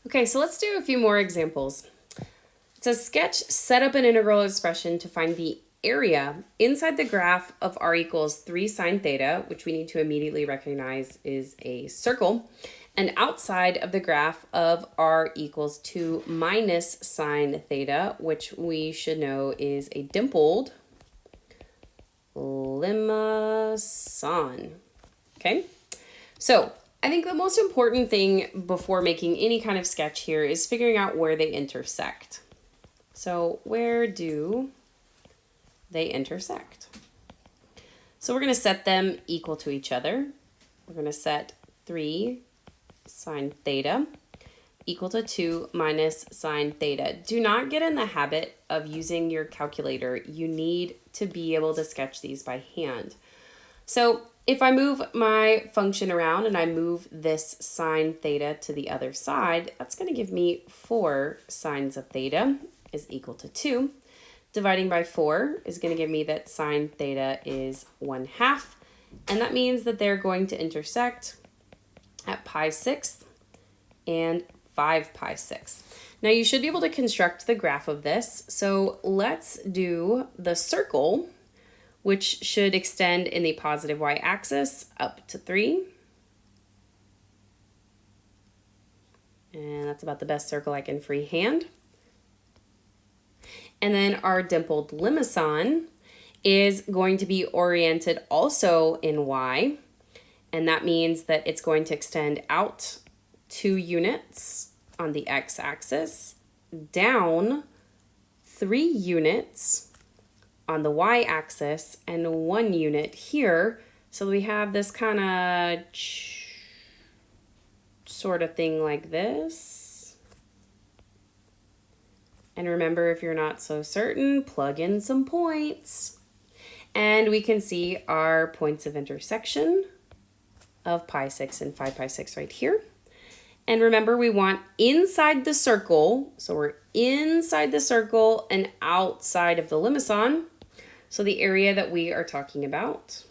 Okay, so let's do a few more examples. It says sketch, set up an integral expression to find the area inside the graph of r equals 3 sine theta, which we need to immediately recognize is a circle, and outside of the graph of r equals 2 minus sine theta, which we should know is a dimpled limacon. Okay, so I think the most important thing before making any kind of sketch here is figuring out where they intersect. So where do they intersect? So we're going to set them equal to each other. We're going to set 3 sine theta equal to 2 minus sine theta. Do not get in the habit of using your calculator. You need to be able to sketch these by hand. So if I move my function around and I move this sine theta to the other side, that's going to give me 4 sines of theta is equal to 2. Dividing by 4 is going to give me that sine theta is 1/2. And that means that they're going to intersect at pi 6th and 5 pi 6th. Now you should be able to construct the graph of this. So let's do the circle, which should extend in the positive y-axis up to 3. And that's about the best circle I can freehand. And then our dimpled limacon is going to be oriented also in y. And that means that it's going to extend out 2 units on the x-axis, down 3 units on the y-axis, and 1 unit here. So we have this kind of sort of thing like this. And remember, if you're not so certain, plug in some points. And we can see our points of intersection of pi 6 and 5 pi 6 right here. And remember, we want inside the circle. So we're inside the circle and outside of the limacon. So the area that we are talking about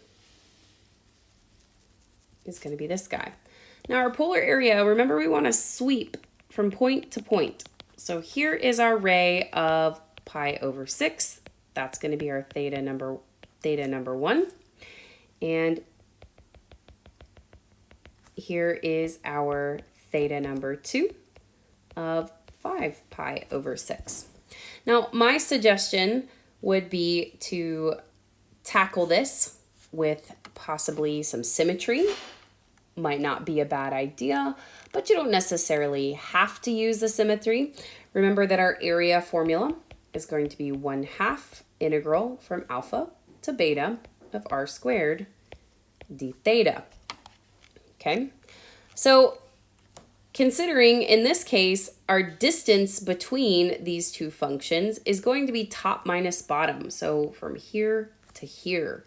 is going to be this guy. Now our polar area, remember we want to sweep from point to point. So here is our ray of pi over 6. That's going to be our theta number 1. And here is our theta number 2 of 5 pi over 6. Now my suggestion would be to tackle this with possibly some symmetry. Might not be a bad idea, but you don't necessarily have to use the symmetry. Remember that our area formula is going to be 1/2 integral from alpha to beta of r squared d theta. Okay, so considering in this case, our distance between these two functions is going to be top minus bottom. So from here to here,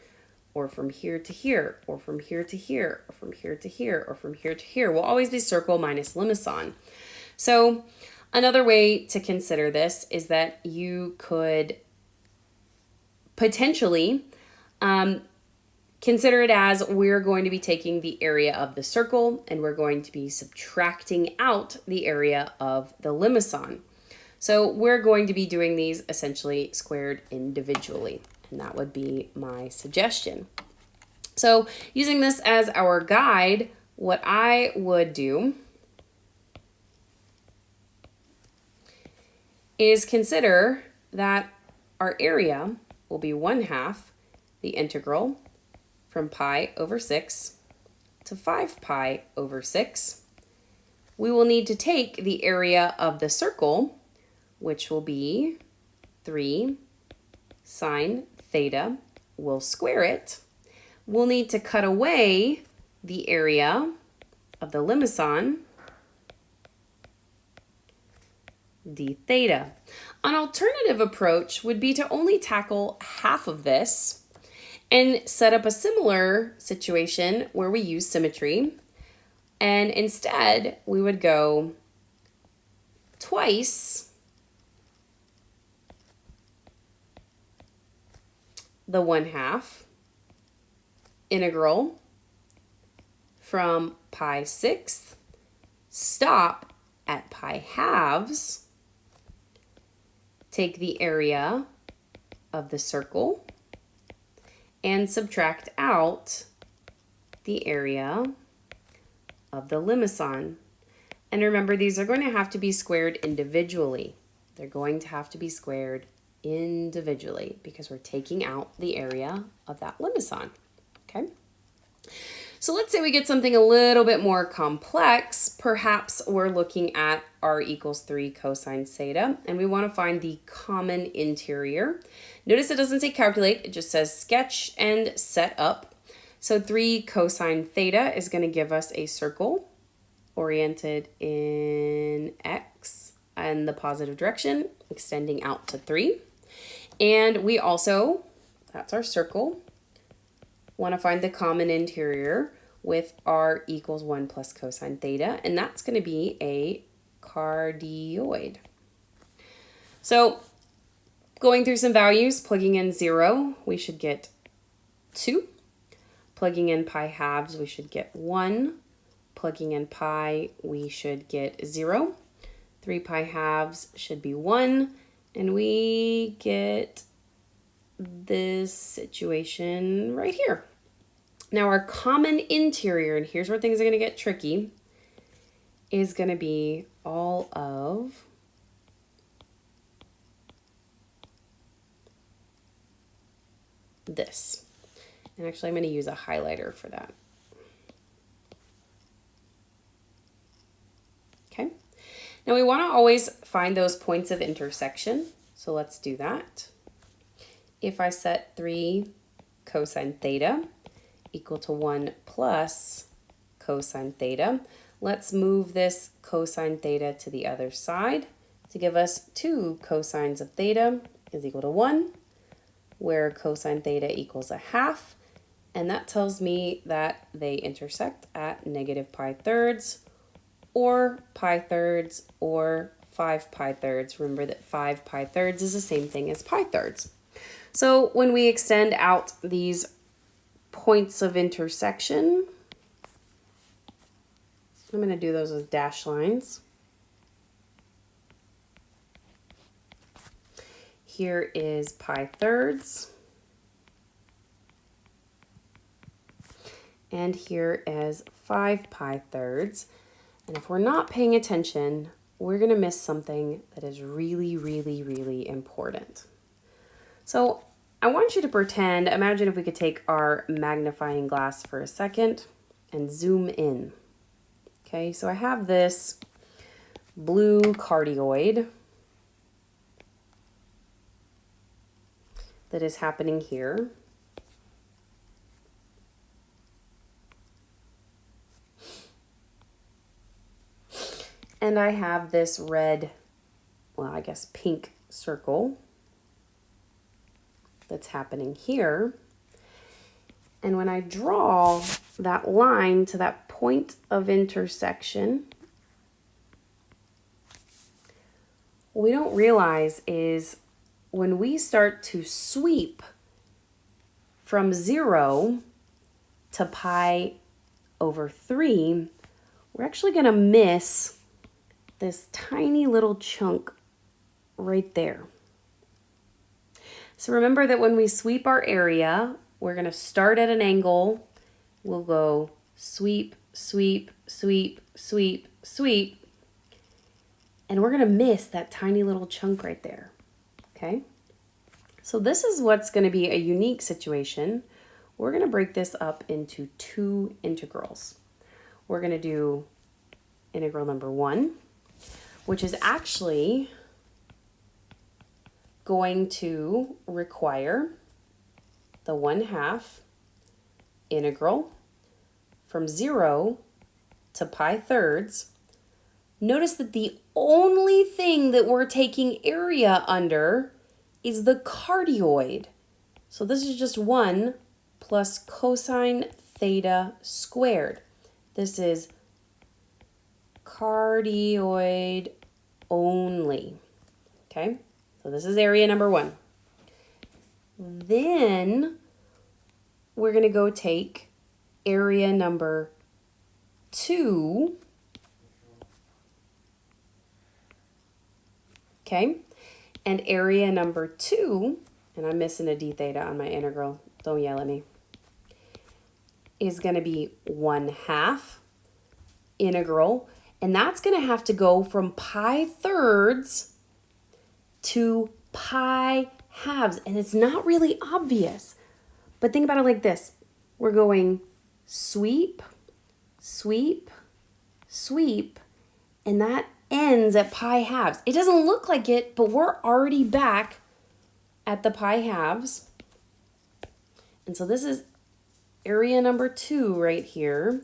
or from here to here, or from here to here, or from here to here, or from here to here, will always be circle minus limacon. So another way to consider this is that you could potentially consider it as we're going to be taking the area of the circle and we're going to be subtracting out the area of the limacon. So we're going to be doing these essentially squared individually, and that would be my suggestion. So using this as our guide, what I would do is consider that our area will be 1/2 the integral from pi over 6 to 5 pi over 6. We will need to take the area of the circle, which will be 3 sine theta. We'll square it. We'll need to cut away the area of the limacon, d theta. An alternative approach would be to only tackle half of this and set up a similar situation where we use symmetry. And instead, we would go twice the 1/2 integral from pi 6, stop at pi halves, take the area of the circle and subtract out the area of the limicon. And remember, these are going to have to be squared individually. They're going to have to be squared individually because we're taking out the area of that limicon, okay? So let's say we get something a little bit more complex. Perhaps we're looking at r equals 3 cosine theta, and we want to find the common interior. Notice it doesn't say calculate, it just says sketch and set up. So 3 cosine theta is going to give us a circle oriented in x and the positive direction, extending out to 3. And we also, that's our circle, want to find the common interior with r equals 1 plus cosine theta, and that's going to be a cardioid. So going through some values, plugging in 0, we should get 2. Plugging in pi halves, we should get 1. Plugging in pi, we should get 0. 3 pi halves should be 1. And we get this situation right here. Now our common interior, and here's where things are going to get tricky, is going to be all of this. And actually I'm going to use a highlighter for that. Okay. Now we want to always find those points of intersection. So let's do that. If I set 3 cosine theta equal to 1 plus cosine theta, let's move this cosine theta to the other side to give us 2 cosines of theta is equal to 1, where cosine theta equals a half. And that tells me that they intersect at negative pi thirds or pi thirds or 5 pi thirds. Remember that 5 pi thirds is the same thing as pi thirds. So when we extend out these points of intersection, I'm going to do those as dashed lines. Here is pi thirds. And here is 5 pi thirds. And if we're not paying attention, we're going to miss something that is really, really, really important. So I want you to pretend, imagine if we could take our magnifying glass for a second and zoom in. Okay, so I have this blue cardioid that is happening here. And I have this red, well, I guess pink circle that's happening here. And when I draw that line to that point of intersection, what we don't realize is when we start to sweep from 0 to pi over 3, we're actually going to miss this tiny little chunk right there. So remember that when we sweep our area, we're going to start at an angle. We'll go sweep, sweep, sweep, sweep, sweep. And we're going to miss that tiny little chunk right there. Okay? So this is what's going to be a unique situation. We're going to break this up into 2 integrals. We're going to do integral number 1, which is actually going to require the 1/2 integral from 0 to pi thirds. Notice that the only thing that we're taking area under is the cardioid. So this is just 1 plus cosine theta squared. This is cardioid only. Okay, so this is area number 1. Then we're going to go take area number 2, okay? And area number 2, and I'm missing a d theta on my integral, don't yell at me, is going to be 1/2 integral, and that's going to have to go from pi thirds to pi halves, and it's not really obvious, but think about it like this. We're going sweep, sweep, sweep, and that ends at pi halves. It doesn't look like it, but we're already back at the pi halves. And so this is area number 2 right here.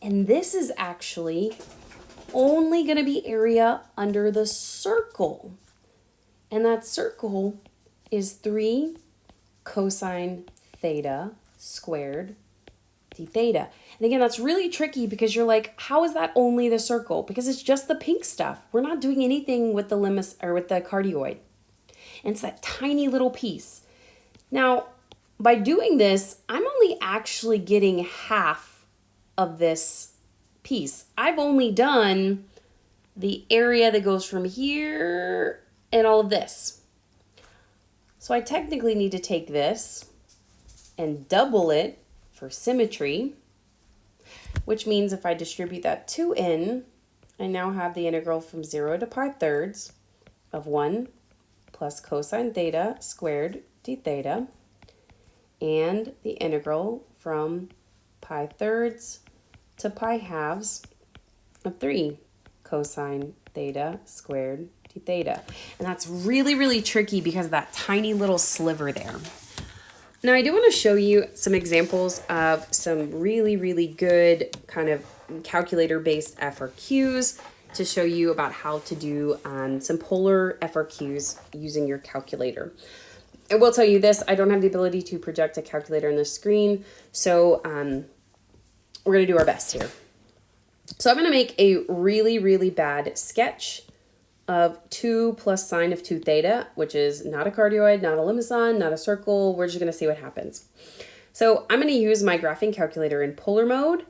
And this is actually only going to be area under the circle. And that circle is 3 cosine theta squared d theta. And again, that's really tricky because you're like, how is that only the circle? Because it's just the pink stuff. We're not doing anything with the limit or with the cardioid. And it's that tiny little piece. Now, by doing this, I'm only actually getting half of this piece. I've only done the area that goes from here and all of this. So I technically need to take this and double it for symmetry, which means if I distribute that 2n, I now have the integral from 0 to pi thirds of 1 plus cosine theta squared d theta, and the integral from pi thirds to pi halves of 3 cosine theta squared d theta. And that's really, really tricky because of that tiny little sliver there. Now, I do want to show you some examples of some really, really good kind of calculator-based FRQs to show you about how to do some polar FRQs using your calculator. I will tell you this, I don't have the ability to project a calculator on the screen, so we're going to do our best here. So I'm going to make a really, really bad sketch of 2 plus sine of 2 theta, which is not a cardioid, not a limicon, not a circle. We're just going to see what happens. So I'm going to use my graphing calculator in polar mode,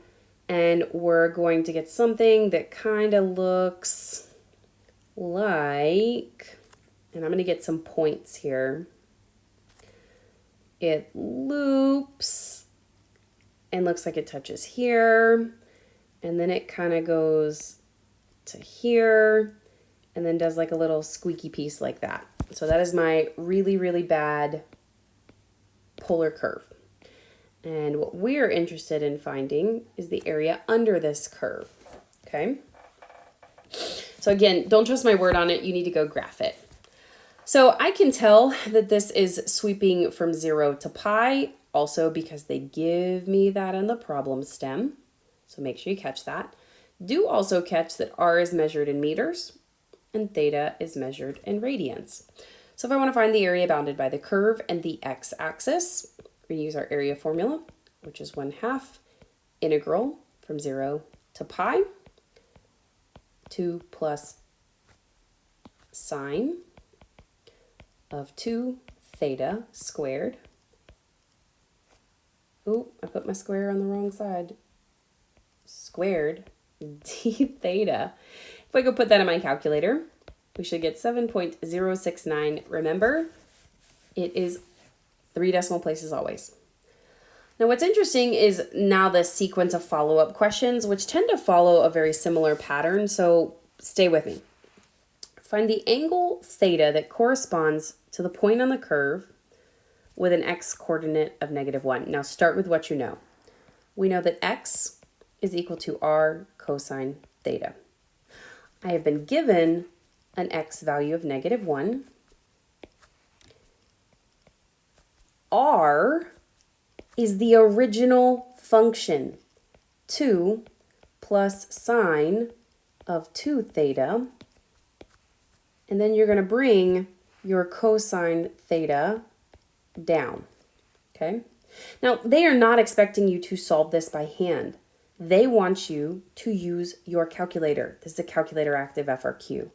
and we're going to get something that kind of looks like, and I'm going to get some points here. It loops and looks like it touches here, and then it kind of goes to here, and then does like a little squeaky piece like that. So that is my really, really bad polar curve. And what we're interested in finding is the area under this curve, okay? So again, don't trust my word on it. You need to go graph it. So I can tell that this is sweeping from 0 to pi, also because they give me that in the problem stem. So make sure you catch that. Do also catch that r is measured in meters and theta is measured in radians. So if I want to find the area bounded by the curve and the x-axis, we use our area formula, which is 1/2 integral from 0 to pi, 2 plus sine of 2 theta squared. Oh, I put my square on the wrong side. Squared d theta. If I go put that in my calculator, we should get 7.069. Remember, it is 3 decimal places always. Now what's interesting is now the sequence of follow-up questions, which tend to follow a very similar pattern, so stay with me. Find the angle theta that corresponds to the point on the curve with an x coordinate of -1. Now start with what you know. We know that x is equal to r cosine theta. I have been given an x value of -1. R is the original function, 2 plus sine of 2 theta, and then you're going to bring your cosine theta down, okay? Now, they are not expecting you to solve this by hand. They want you to use your calculator. This is a calculator active FRQ.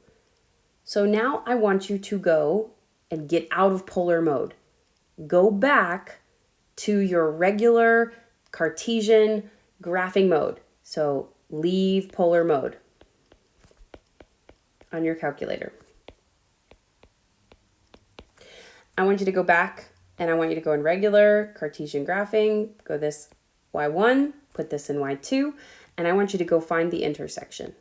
So now I want you to go and get out of polar mode. Go back to your regular Cartesian graphing mode. So leave polar mode on your calculator. I want you to go back and I want you to go in regular Cartesian graphing, go this y1, put this in y2, and I want you to go find the intersection.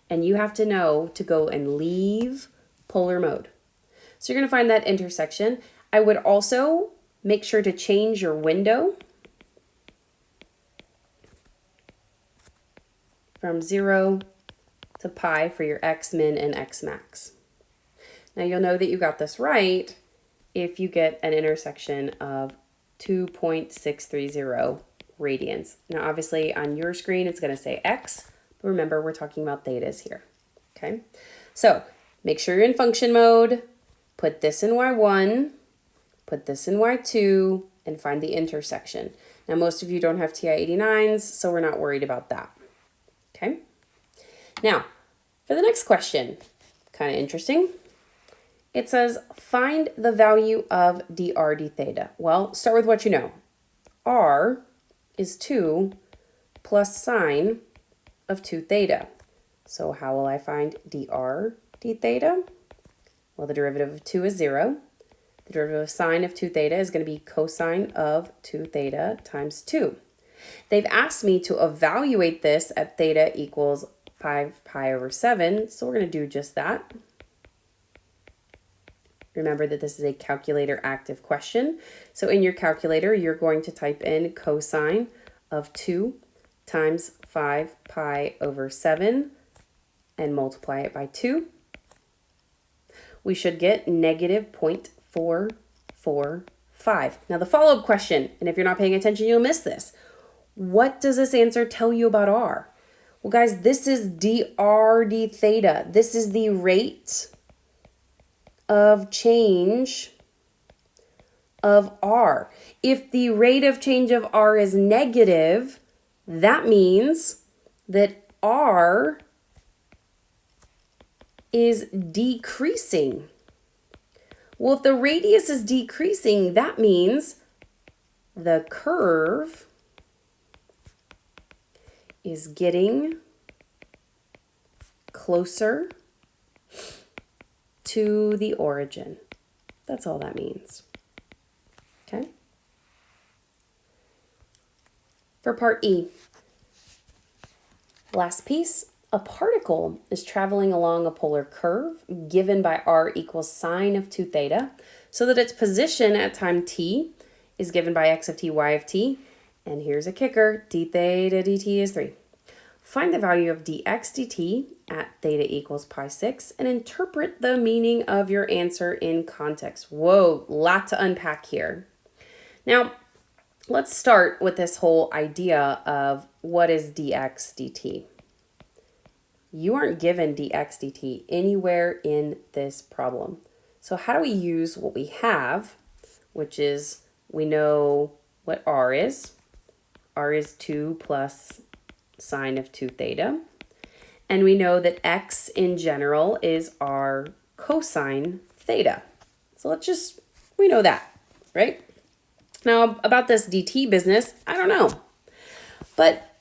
And you have to know to go and leave polar mode. So you're going to find that intersection. I would also make sure to change your window from 0 to pi for your x min and x max. Now you'll know that you got this right if you get an intersection of 2.630 radians. Now obviously on your screen it's going to say x, but remember we're talking about thetas here. Okay, so make sure you're in function mode, put this in y1, put this in y2, and find the intersection. Now most of you don't have TI-89s, so we're not worried about that. Okay, now for the next question, kind of interesting. It says, find the value of dr d theta. Well, start with what you know. R is 2 plus sine of 2 theta. So how will I find dr d theta? Well, the derivative of 2 is 0. The derivative of sine of 2 theta is going to be cosine of 2 theta times 2. They've asked me to evaluate this at theta equals 5 pi over 7, so we're going to do just that. Remember that this is a calculator active question. So in your calculator, you're going to type in cosine of 2 times 5 pi over 7 and multiply it by 2. We should get negative 0.445. Now the follow-up question, and if you're not paying attention, you'll miss this. What does this answer tell you about R? Well, guys, this is dr d theta. This is the rate of change of R. If the rate of change of R is negative, that means that R is decreasing. Well, if the radius is decreasing, that means the curve is getting closer to the origin. That's all that means. Okay? For part E, last piece, a particle is traveling along a polar curve given by r equals sine of 2 theta, so that its position at time t is given by x of t, y of t, and here's a kicker, d theta dt is 3. Find the value of dx dt at theta equals pi 6 and interpret the meaning of your answer in context. Whoa, lot to unpack here. Now, let's start with this whole idea of what is dx dt. You aren't given dx dt anywhere in this problem. So how do we use what we have, which is we know what r is. R is 2 plus sine of 2 theta. And we know that x in general is r cosine theta. So we know that, right? Now about this dt business, I don't know. But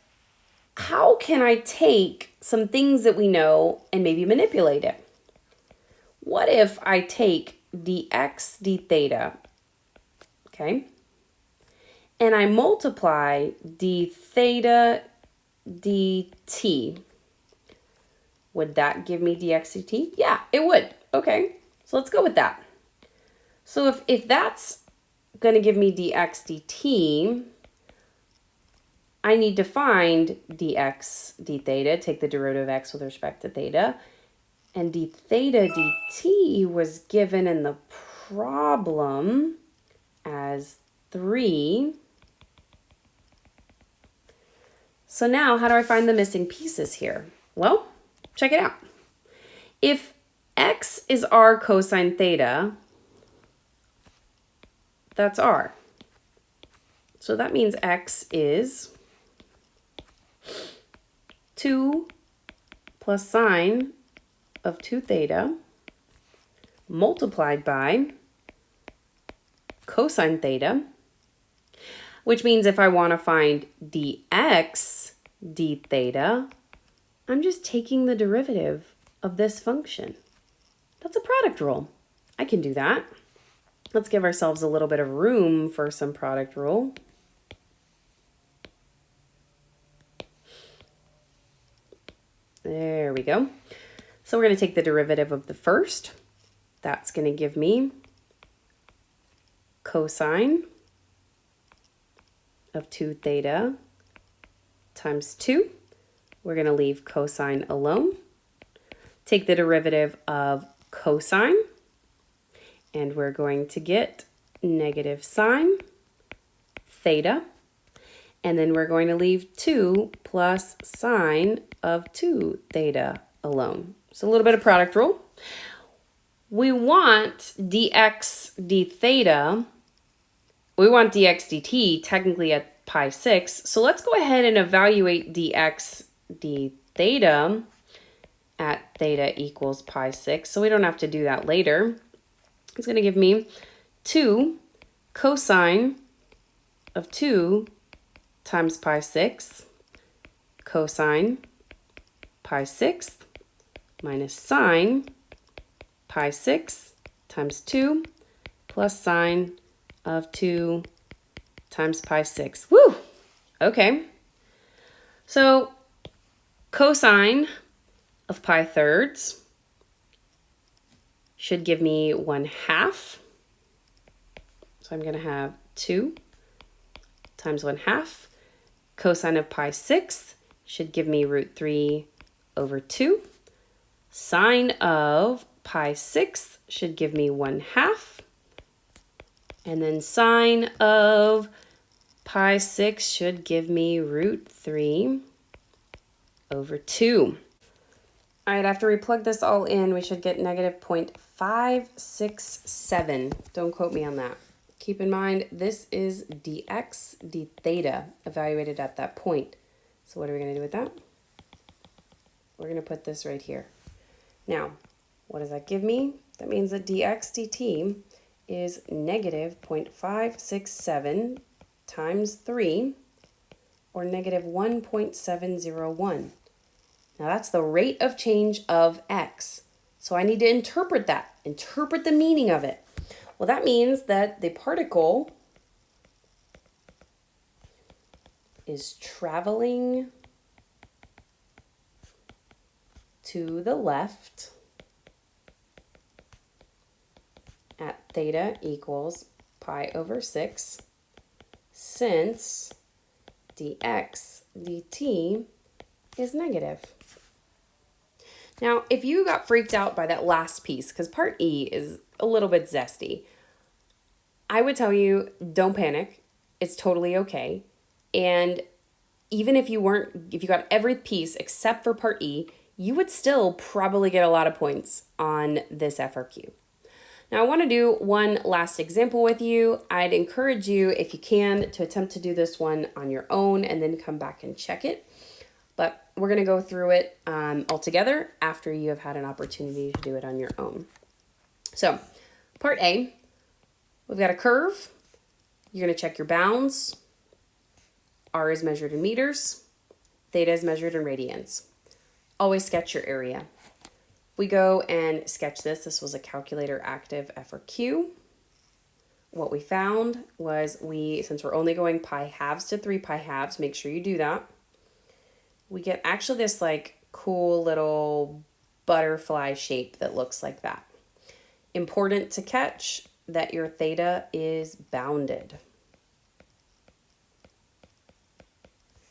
how can I take some things that we know and maybe manipulate it? What if I take dx d theta, okay, and I multiply d theta dt? Would that give me dx dt? Yeah, it would. Okay, so let's go with that. So if that's going to give me dx dt, I need to find dx d theta, take the derivative of x with respect to theta, and d theta dt was given in the problem as 3. So now how do I find the missing pieces here? Well, check it out. If x is r cosine theta, that's r. So that means x is 2 plus sine of 2 theta multiplied by cosine theta, which means if I want to find dx d theta, I'm just taking the derivative of this function. That's a product rule. I can do that. Let's give ourselves a little bit of room for some product rule. There we go. So we're going to take the derivative of the first. That's going to give me cosine of 2 theta times 2. We're going to leave cosine alone. Take the derivative of cosine, and we're going to get negative sine theta. And then we're going to leave 2 plus sine of 2 theta alone. So a little bit of product rule. We want dx d theta, we want dx dt technically at pi 6. So let's go ahead and evaluate dx d theta at theta equals pi 6. So we don't have to do that later. It's going to give me 2 cosine of 2 times pi 6 cosine pi 6 minus sine pi 6 times 2 plus sine of 2 times pi 6. Woo! Okay. So cosine of pi thirds should give me 1/2. So I'm going to have 2 times 1/2. Cosine of pi 6 should give me root 3 over 2. Sine of pi 6 should give me 1/2. And then sine of pi 6 should give me root 3 over 2. All right, after we plug this all in, we should get negative 0.567. Don't quote me on that. Keep in mind, this is dx d theta evaluated at that point. So what are we going to do with that? We're going to put this right here. Now, what does that give me? That means that dx dt is negative 0.567 times 3, or negative 1.701. Now that's the rate of change of x. So I need to interpret that, interpret the meaning of it. Well, that means that the particle is traveling to the left at theta equals pi over 6, since dx dt is negative. Now, if you got freaked out by that last piece, because part E is a little bit zesty, I would tell you, don't panic. It's totally okay. And even if you got every piece except for part E, you would still probably get a lot of points on this FRQ. Now, I want to do one last example with you. I'd encourage you, if you can, to attempt to do this one on your own and then come back and check it. But we're going to go through it all together after you have had an opportunity to do it on your own. So, part A, we've got a curve. You're going to check your bounds. R is measured in meters. Theta is measured in radians. Always sketch your area. We go and sketch this. This was a calculator active FRQ. What we found was since we're only going pi halves to 3 pi halves, make sure you do that. We get actually this like cool little butterfly shape that looks like that. Important to catch that your theta is bounded.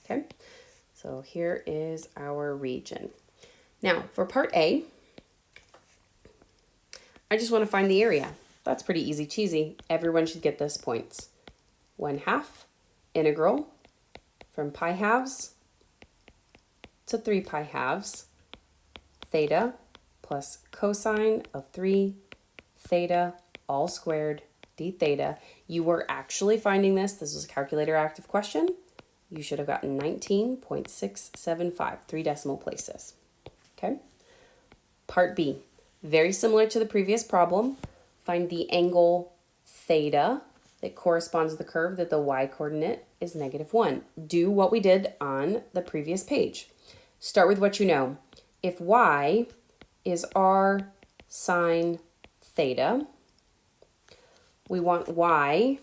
Okay, so here is our region. Now for part A, I just want to find the area. That's pretty easy cheesy. Everyone should get this points. 1/2 integral from pi halves to 3 pi halves, theta plus cosine of 3 theta all squared d theta. You were actually finding this. This was a calculator active question. You should have gotten 19.675, 3 decimal places. Okay. Part B, very similar to the previous problem. Find the angle theta that corresponds to the curve that the y-coordinate is -1. Do what we did on the previous page. Start with what you know. If y is r sine theta. We want y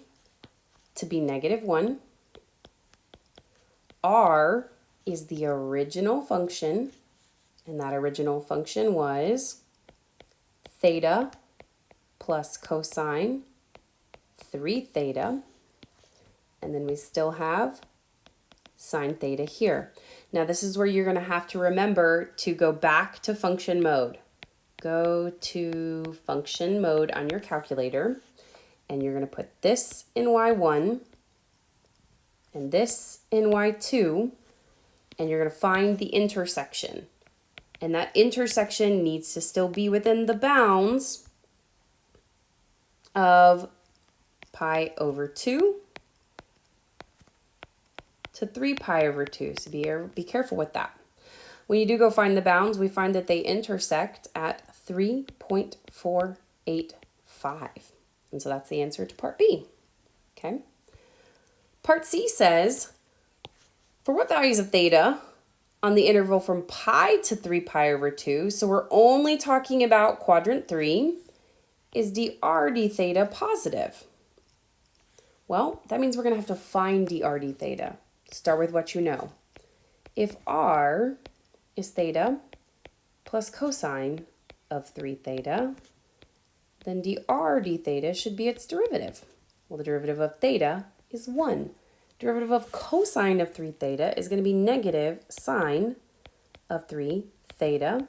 to be -1. R is the original function, and that original function was theta plus cosine 3 theta. And then we still have sine theta here. Now this is where you're going to have to remember to go back to function mode. Go to function mode on your calculator, and you're going to put this in y1 and this in y2, and you're going to find the intersection. And that intersection needs to still be within the bounds of pi over 2 to 3 pi over 2. So be careful with that. When you do go find the bounds, we find that they intersect at 3.485. And so that's the answer to part B. Okay. Part C says, for what values of theta on the interval from pi to 3 pi over 2, so we're only talking about quadrant 3, is dr d theta positive? Well, that means we're going to have to find dr d theta. Start with what you know. If r is theta plus cosine of 3 theta, then dr d theta should be its derivative. Well, the derivative of theta is 1. Derivative of cosine of 3 theta is going to be negative sine of 3 theta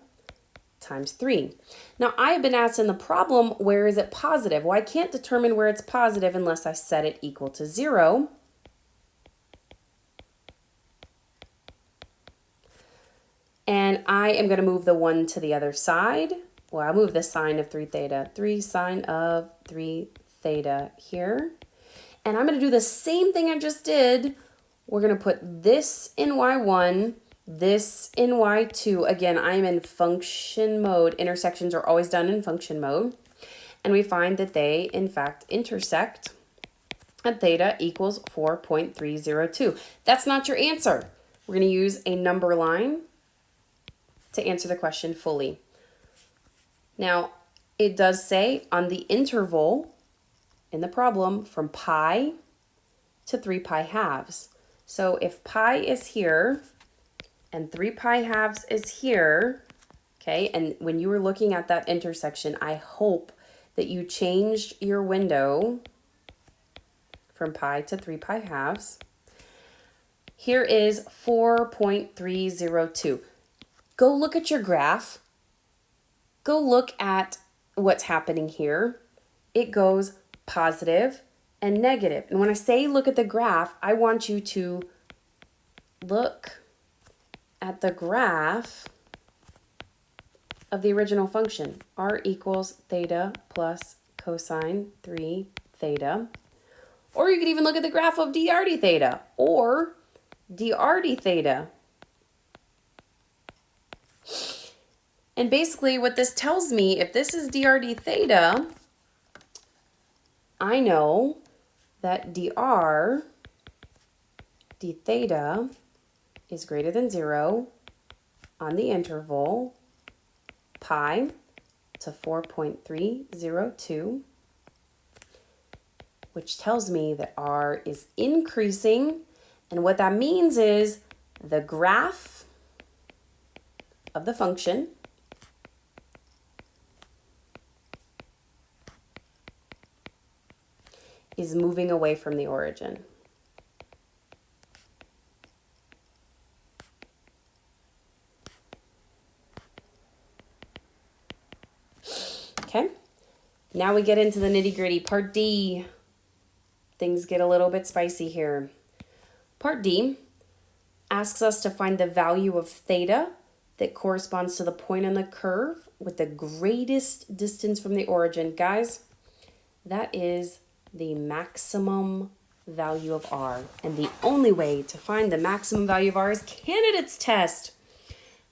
times 3. Now, I have been asked in the problem, where is it positive? Well, I can't determine where it's positive unless I set it equal to 0. And I am going to move the 1 to the other side. Well, I'll move the sine of 3 theta. 3 sine of 3 theta here. And I'm going to do the same thing I just did. We're going to put this in y1, this in y2. Again, I'm in function mode. Intersections are always done in function mode. And we find that they, in fact, intersect at theta equals 4.302. That's not your answer. We're going to use a number line to answer the question fully. Now, it does say on the interval in the problem from pi to 3 pi halves. So if pi is here and 3 pi halves is here, okay, and when you were looking at that intersection, I hope that you changed your window from pi to 3 pi halves. Here is 4.302. Go look at your graph. Go look at what's happening here. It goes positive and negative. And when I say look at the graph, I want you to look at the graph of the original function. R equals theta plus cosine 3 theta. Or you could even look at the graph of dr d theta or dr d theta. And basically what this tells me, if this is dr d theta, I know that dr d theta is greater than 0 on the interval pi to 4.302, which tells me that r is increasing. And what that means is the graph of the function is moving away from the origin. Okay, now we get into the nitty-gritty. Part D. Things get a little bit spicy here. Part D asks us to find the value of theta that corresponds to the point on the curve with the greatest distance from the origin. Guys, that is the maximum value of r. And the only way to find the maximum value of r is candidate's test.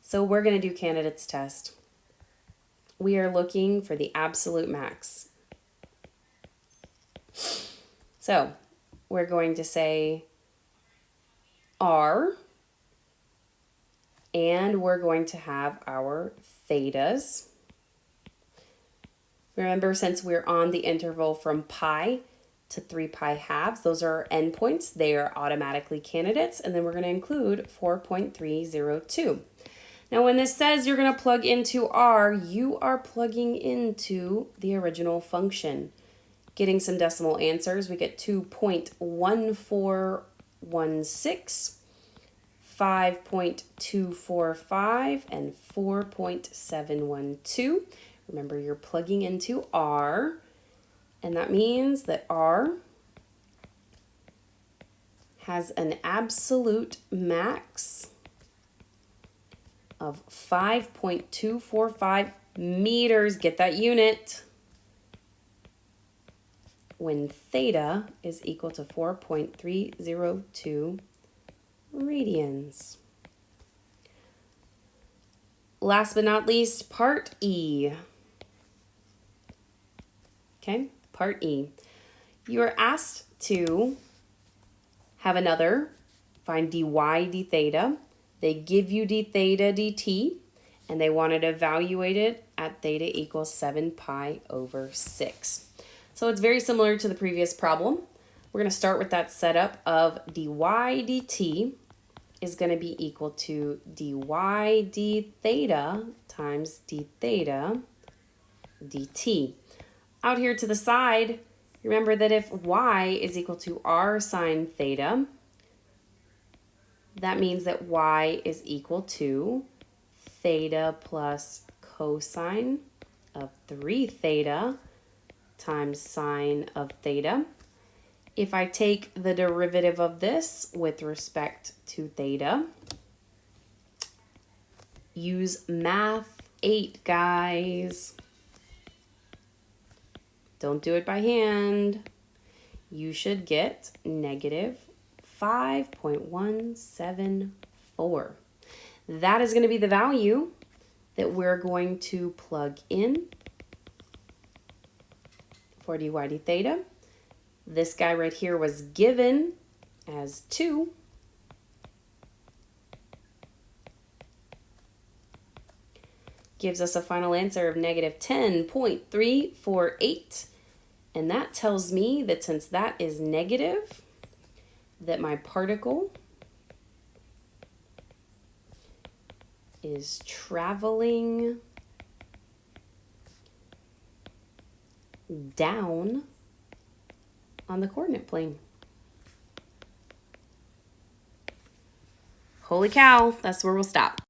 So we're going to do candidate's test. We are looking for the absolute max. So we're going to say r, and we're going to have our thetas. Remember, since we're on the interval from pi to 3 pi halves, those are our endpoints. They are automatically candidates, and then we're going to include 4.302. Now, when this says you're going to plug into r, you are plugging into the original function. Getting some decimal answers, we get 2.1416, 5.245, and 4.712. Remember, you're plugging into r, and that means that r has an absolute max of 5.245 meters. Get that unit. When theta is equal to 4.302 radians. Last but not least, part E. Okay, part E. You are asked to have another, find dy d theta. They give you d theta dt, and they want to evaluate it at theta equals 7 pi over 6. So it's very similar to the previous problem. We're going to start with that setup of dy dt is going to be equal to dy d theta times d theta dt. Out here to the side, remember that if y is equal to r sine theta, that means that y is equal to theta plus cosine of 3 theta times sine of theta. If I take the derivative of this with respect to theta, use math 8, guys. Don't do it by hand. You should get negative 5.174. That is going to be the value that we're going to plug in for dy d theta. This guy right here was given as 2. Gives us a final answer of negative 10.348. And that tells me that since that is negative, that my particle is traveling down on the coordinate plane. Holy cow, that's where we'll stop.